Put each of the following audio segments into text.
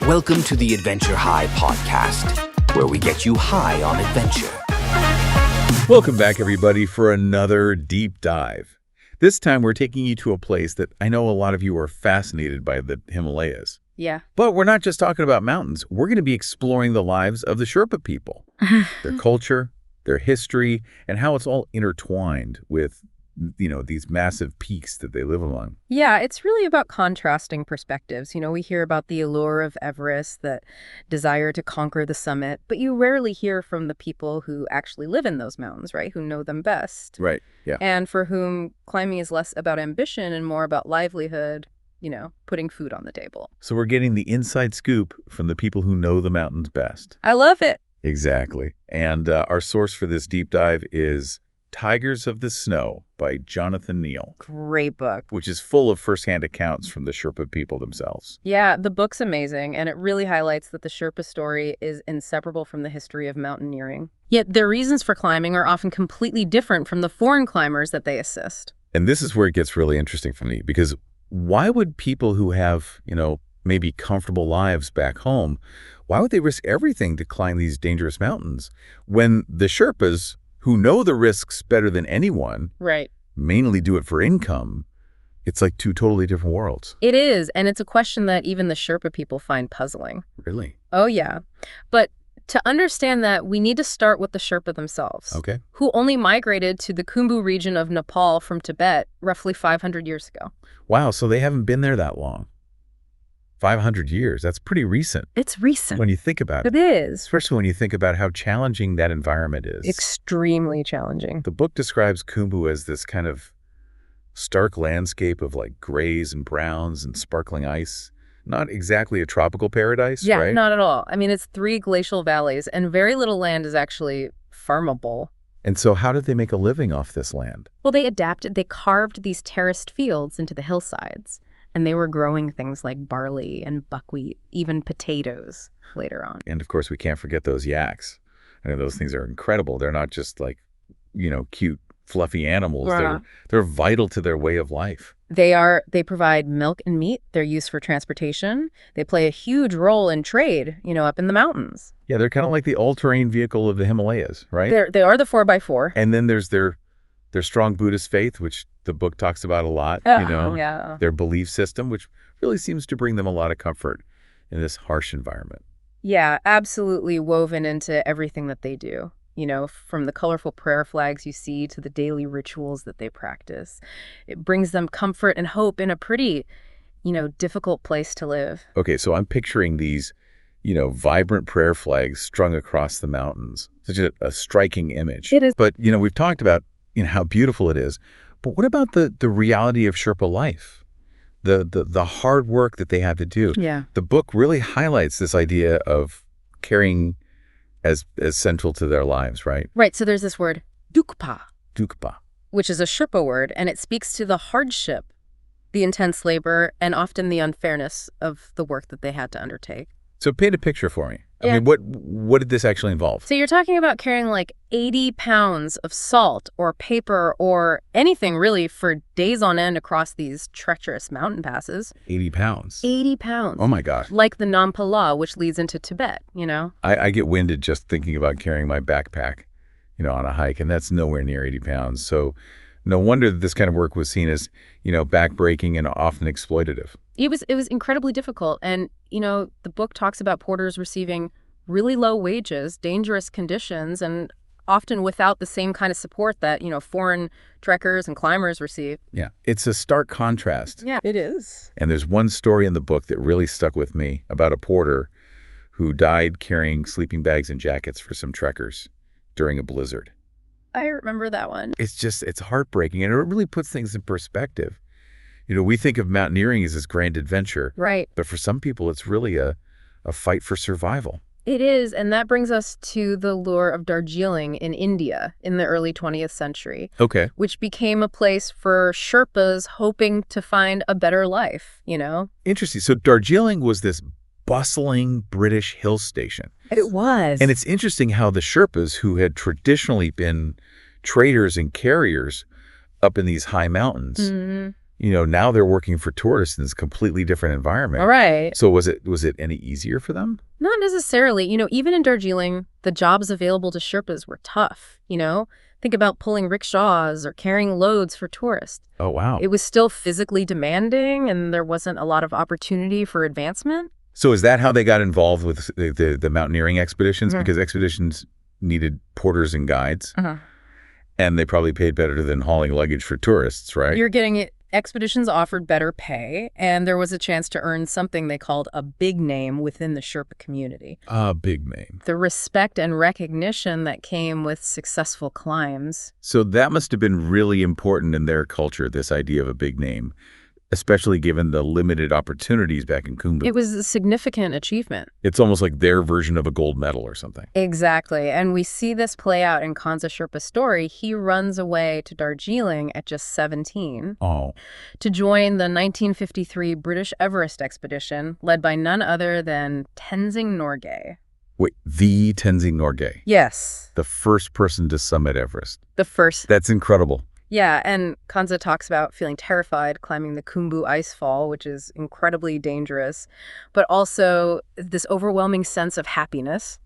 Welcome to the Adventure High podcast, where we get you high on adventure. Welcome back, everybody, for another deep dive. This time, we're taking you to a place that I know a lot of you are fascinated by, the Himalayas. Yeah. But we're not just talking about mountains. We're going to be exploring the lives of the Sherpa people, their culture, their history, and how it's all intertwined with, these massive peaks that they live among. Yeah, it's really about contrasting perspectives. We hear about the allure of Everest, that desire to conquer the summit, but you rarely hear from the people who actually live in those mountains, right? Who know them best. Right, yeah. And for whom climbing is less about ambition and more about livelihood, putting food on the table. So we're getting the inside scoop from the people who know the mountains best. I love it. Exactly. And our source for this deep dive is Tigers of the Snow by Jonathan Neal. Great book. Which is full of firsthand accounts from the Sherpa people themselves. Yeah, the book's amazing, and it really highlights that the Sherpa story is inseparable from the history of mountaineering. Yet their reasons for climbing are often completely different from the foreign climbers that they assist. And this is where it gets really interesting for me, because why would people who have, maybe comfortable lives back home, why would they risk everything to climb these dangerous mountains when the Sherpas, who know the risks better than anyone, right, mainly do it for income? It's like two totally different worlds. It is, and it's a question that even the Sherpa people find puzzling. Really? Oh, yeah. But to understand that, we need to start with the Sherpa themselves. Okay. Who only migrated to the Khumbu region of Nepal from Tibet roughly 500 years ago. Wow, so they haven't been there that long. 500 years, that's pretty recent. It's recent. When you think about it. It is. Especially when you think about how challenging that environment is. Extremely challenging. The book describes Khumbu as this kind of stark landscape of like grays and browns and sparkling ice. Not exactly a tropical paradise, yeah, right? Not at all. I mean, it's 3 glacial valleys, and very little land is actually farmable. And so how did they make a living off this land? Well, they adapted. They carved these terraced fields into the hillsides. And they were growing things like barley and buckwheat, even potatoes later on. And of course, we can't forget those yaks. I mean, those things are incredible. They're not just like, cute, fluffy animals. They're vital to their way of life. They provide milk and meat. They're used for transportation. They play a huge role in trade, up in the mountains. Yeah, they're kind of like the all-terrain vehicle of the Himalayas, right? They are the 4x4. And then there's their strong Buddhist faith, which the book talks about a lot, Yeah. Their belief system, which really seems to bring them a lot of comfort in this harsh environment. Yeah, absolutely woven into everything that they do, from the colorful prayer flags you see to the daily rituals that they practice. It brings them comfort and hope in a pretty, difficult place to live. Okay, so I'm picturing these, vibrant prayer flags strung across the mountains. Such a striking image. It is. But, we've talked about how beautiful it is. But what about the reality of Sherpa life? The hard work that they have to do. Yeah. The book really highlights this idea of caring as central to their lives, right? Right. So there's this word, dukpa. Dukpa. Which is a Sherpa word, and it speaks to the hardship, the intense labor, and often the unfairness of the work that they had to undertake. So paint a picture for me. Yeah. I mean, what did this actually involve? So you're talking about carrying like 80 pounds of salt or paper or anything really for days on end across these treacherous mountain passes. 80 pounds. 80 pounds. Oh my gosh. Like the Nampa La, which leads into Tibet, I get winded just thinking about carrying my backpack, on a hike, and that's nowhere near 80 pounds. So no wonder that this kind of work was seen as, backbreaking and often exploitative. It was incredibly difficult. And, the book talks about porters receiving really low wages, dangerous conditions, and often without the same kind of support that, foreign trekkers and climbers receive. Yeah, it's a stark contrast. Yeah, it is. And there's one story in the book that really stuck with me about a porter who died carrying sleeping bags and jackets for some trekkers during a blizzard. I remember that one. It's heartbreaking, and it really puts things in perspective. We think of mountaineering as this grand adventure. Right. But for some people, it's really a fight for survival. It is, and that brings us to the lure of Darjeeling in India in the early 20th century. Okay. Which became a place for Sherpas hoping to find a better life, Interesting. So Darjeeling was this bustling British hill station. It was. And it's interesting how the Sherpas, who had traditionally been traders and carriers up in these high mountains, now they're working for tourists in this completely different environment. All right. So was it any easier for them? Not necessarily. Even in Darjeeling, the jobs available to Sherpas were tough. Think about pulling rickshaws or carrying loads for tourists. Oh, wow. It was still physically demanding, and there wasn't a lot of opportunity for advancement. So is that how they got involved with the mountaineering expeditions? Mhm. Because expeditions needed porters and guides, and they probably paid better than hauling luggage for tourists, right? You're getting it. Expeditions offered better pay, and there was a chance to earn something they called a big name within the Sherpa community. A big name. The respect and recognition that came with successful climbs. So that must have been really important in their culture, this idea of a big name, especially given the limited opportunities back in Khumbu. It was a significant achievement. It's almost like their version of a gold medal or something. Exactly. And we see this play out in Kanza Sherpa's story. He runs away to Darjeeling at just 17 Oh, to join the 1953 British Everest expedition led by none other than Tenzing Norgay. wait, the Tenzing Norgay, Yes, the first person to summit Everest. the first. That's incredible. Yeah, and Kanza talks about feeling terrified climbing the Khumbu icefall, which is incredibly dangerous, but also this overwhelming sense of happiness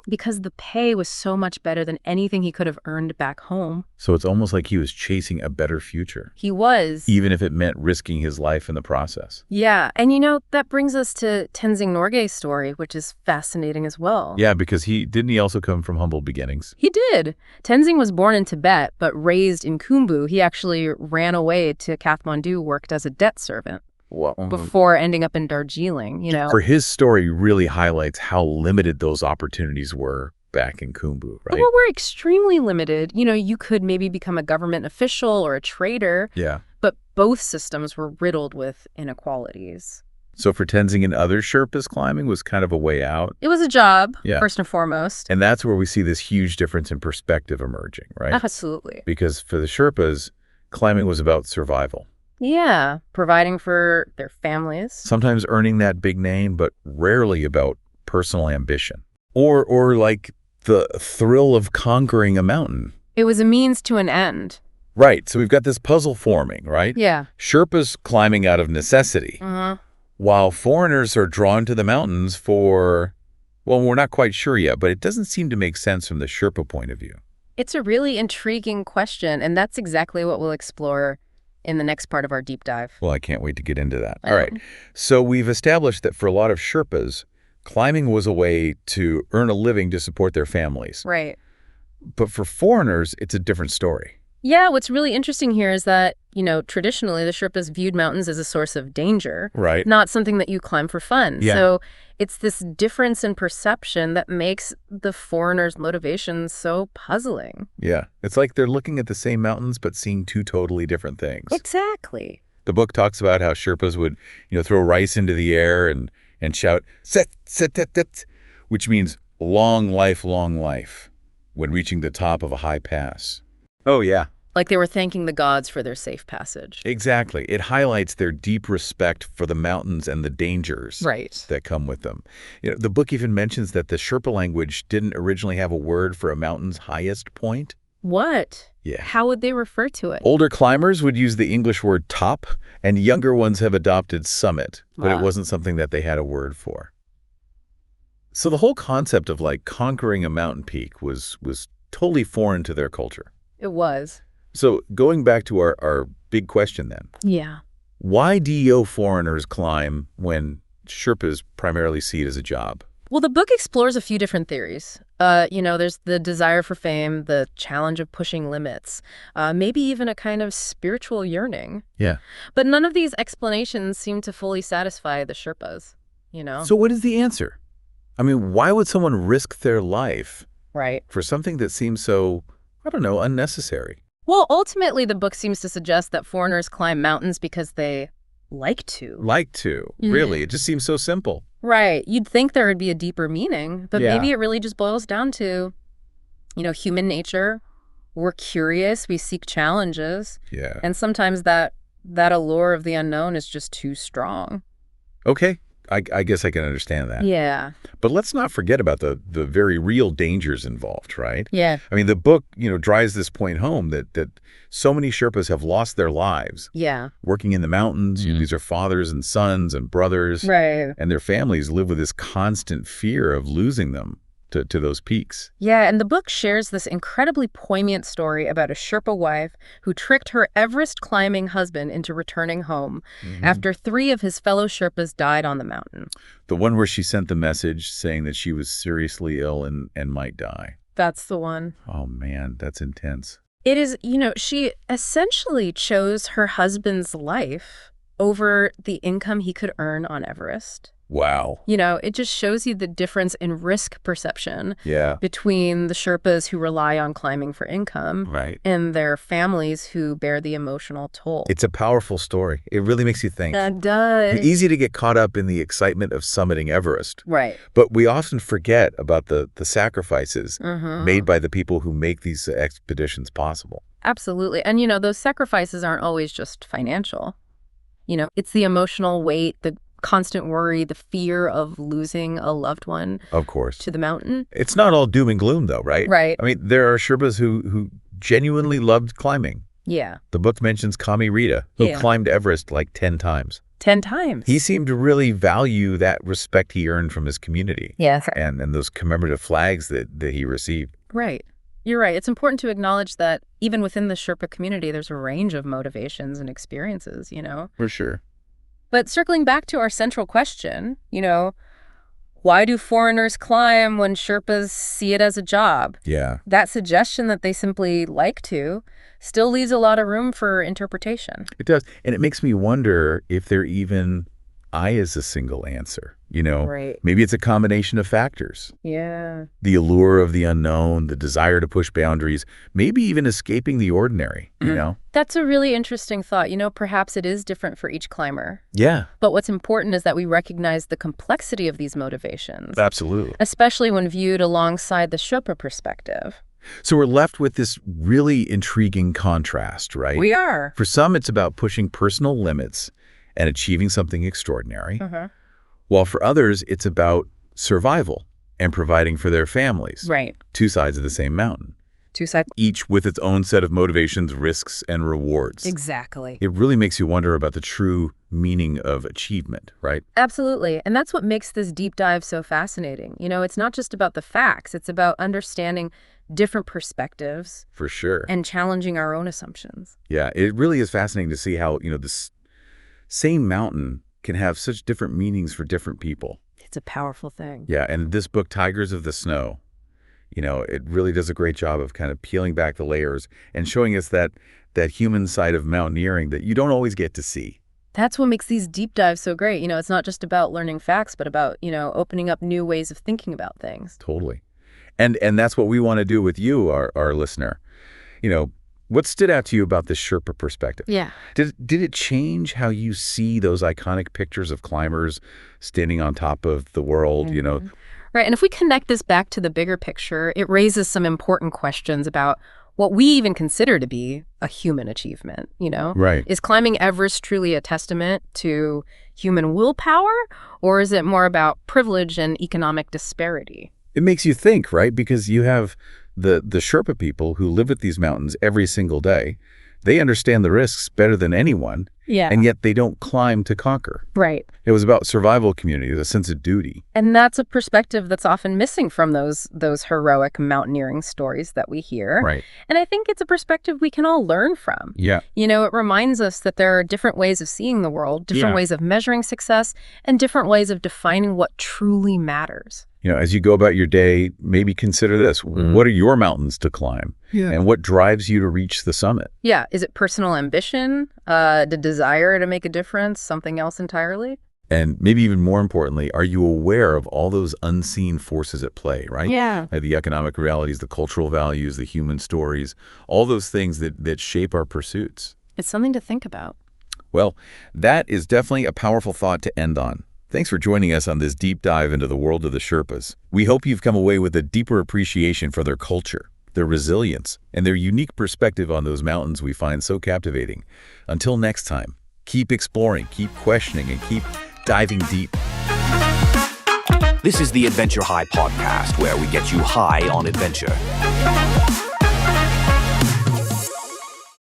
because the pay was so much better than anything he could have earned back home. So it's almost like he was chasing a better future, He was. even if it meant risking his life in the process. Yeah, and that brings us to Tenzing Norgay's story, which is fascinating as well. Yeah, because he also come from humble beginnings. He did. Tenzing was born in Tibet, but raised in Khumbu. He actually ran away to Kathmandu, worked as a debt servant before ending up in Darjeeling, For his story really highlights how limited those opportunities were back in Khumbu, right? Well, we're extremely limited. You could maybe become a government official or a trader, Yeah. but both systems were riddled with inequalities. So for Tenzing and other Sherpas, climbing was kind of a way out. It was a job, Yeah. first and foremost. And that's where we see this huge difference in perspective emerging, right? Absolutely. Because for the Sherpas, climbing was about survival. Yeah, providing for their families. Sometimes earning that big name, but rarely about personal ambition. Or like the thrill of conquering a mountain. It was a means to an end. Right, so we've got this puzzle forming, right? Yeah. Sherpas climbing out of necessity, while foreigners are drawn to the mountains for, well, we're not quite sure yet, but it doesn't seem to make sense from the Sherpa point of view. It's a really intriguing question, and that's exactly what we'll explore in the next part of our deep dive. Well, I can't wait to get into that. All right, so we've established that for a lot of Sherpas, climbing was a way to earn a living to support their families. Right. But for foreigners, it's a different story. Yeah, what's really interesting here is that, traditionally the Sherpas viewed mountains as a source of danger, Right. not something that you climb for fun. Yeah. So it's this difference in perception that makes the foreigner's motivations so puzzling. Yeah, it's like they're looking at the same mountains but seeing two totally different things. Exactly. The book talks about how Sherpas would, throw rice into the air and shout, "Set, set, set, set," which means long life, when reaching the top of a high pass. Oh, yeah. Like they were thanking the gods for their safe passage. Exactly. It highlights their deep respect for the mountains and the dangers Right. that come with them. The book even mentions that the Sherpa language didn't originally have a word for a mountain's highest point. What? Yeah. How would they refer to it? Older climbers would use the English word top, and younger ones have adopted summit, but it Wow. wasn't something that they had a word for. So the whole concept of conquering a mountain peak was totally foreign to their culture. It was. So going back to our big question then, Yeah. why DEO foreigners climb when Sherpas primarily see it as a job? Well, the book explores a few different theories. There's the desire for fame, the challenge of pushing limits, maybe even a kind of spiritual yearning. Yeah. But none of these explanations seem to fully satisfy the Sherpas, So what is the answer? I mean, why would someone risk their life Right. for something that seems so, I don't know, unnecessary? Well, ultimately, the book seems to suggest that foreigners climb mountains because they like to. Like to. Really? It just seems so simple. Right. You'd think there would be a deeper meaning, but Yeah. maybe it really just boils down to, human nature. We're curious. We seek challenges. Yeah. And sometimes that allure of the unknown is just too strong. Okay. I guess I can understand that. Yeah. But let's not forget about the very real dangers involved, right? Yeah. I mean, the book, drives this point home that so many Sherpas have lost their lives Yeah. working in the mountains. These are fathers and sons and brothers. Right. And their families live with this constant fear of losing them to those peaks. Yeah, and the book shares this incredibly poignant story about a Sherpa wife who tricked her Everest-climbing husband into returning home after 3 of his fellow Sherpas died on the mountain. The one where she sent the message saying that she was seriously ill and might die. That's the one. Oh, man, that's intense. It is, she essentially chose her husband's life over the income he could earn on Everest. Wow. It just shows you the difference in risk perception between the Sherpas who rely on climbing for income and their families who bear the emotional toll. It's a powerful story. It really makes you think. It does. It's easy to get caught up in the excitement of summiting Everest. Right. But we often forget about the sacrifices made by the people who make these expeditions possible. Absolutely. And, those sacrifices aren't always just financial. It's the emotional weight, the constant worry, the fear of losing a loved one. Of course. To the mountain. It's not all doom and gloom, though, right? Right. I mean, there are Sherpas who genuinely loved climbing. Yeah. The book mentions Kami Rita, who climbed Everest like 10 times. 10 times. He seemed to really value that respect he earned from his community. Yes. And those commemorative flags that he received. Right. You're right. It's important to acknowledge that even within the Sherpa community, there's a range of motivations and experiences, For sure. But circling back to our central question, why do foreigners climb when Sherpas see it as a job? Yeah. That suggestion that they simply like to still leaves a lot of room for interpretation. It does. And it makes me wonder if there even is a single answer, Right. Maybe it's a combination of factors. Yeah. The allure of the unknown, the desire to push boundaries, maybe even escaping the ordinary, That's a really interesting thought. Perhaps it is different for each climber. Yeah. But what's important is that we recognize the complexity of these motivations. Absolutely. Especially when viewed alongside the Sherpa perspective. So we're left with this really intriguing contrast, right? We are. For some, it's about pushing personal limits and achieving something extraordinary. While for others, it's about survival and providing for their families. Right. 2 sides of the same mountain. 2 sides. Each with its own set of motivations, risks, and rewards. Exactly. It really makes you wonder about the true meaning of achievement, right? Absolutely. And that's what makes this deep dive so fascinating. It's not just about the facts. It's about understanding different perspectives. For sure. And challenging our own assumptions. Yeah, it really is fascinating to see how, this same mountain can have such different meanings for different people. It's a powerful thing. Yeah, and this book, Tigers of the Snow, it really does a great job of kind of peeling back the layers and showing us that human side of mountaineering that you don't always get to see. That's what makes these deep dives so great. It's not just about learning facts, but about, opening up new ways of thinking about things. Totally. And that's what we want to do with you, our listener. What stood out to you about this Sherpa perspective? Yeah. Did it change how you see those iconic pictures of climbers standing on top of the world, Right. And if we connect this back to the bigger picture, it raises some important questions about what we even consider to be a human achievement, Right. Is climbing Everest truly a testament to human willpower, or is it more about privilege and economic disparity? It makes you think, right? Because you have the Sherpa people who live at these mountains every single day. They understand the risks better than anyone. Yeah. And yet they don't climb to conquer. Right. It was about survival community, a sense of duty. And that's a perspective that's often missing from those heroic mountaineering stories that we hear. Right. And I think it's a perspective we can all learn from. Yeah. It reminds us that there are different ways of seeing the world, different ways of measuring success, and different ways of defining what truly matters. As you go about your day, maybe consider this. What are your mountains to climb? Yeah. And what drives you to reach the summit? Yeah. Is it personal ambition, the desire to make a difference, something else entirely? And maybe even more importantly, are you aware of all those unseen forces at play, right? Yeah. The economic realities, the cultural values, the human stories, all those things that shape our pursuits. It's something to think about. Well, that is definitely a powerful thought to end on. Thanks for joining us on this deep dive into the world of the Sherpas. We hope you've come away with a deeper appreciation for their culture, their resilience, and their unique perspective on those mountains we find so captivating. Until next time, keep exploring, keep questioning, and keep diving deep. This is the Adventure High podcast, where we get you high on adventure.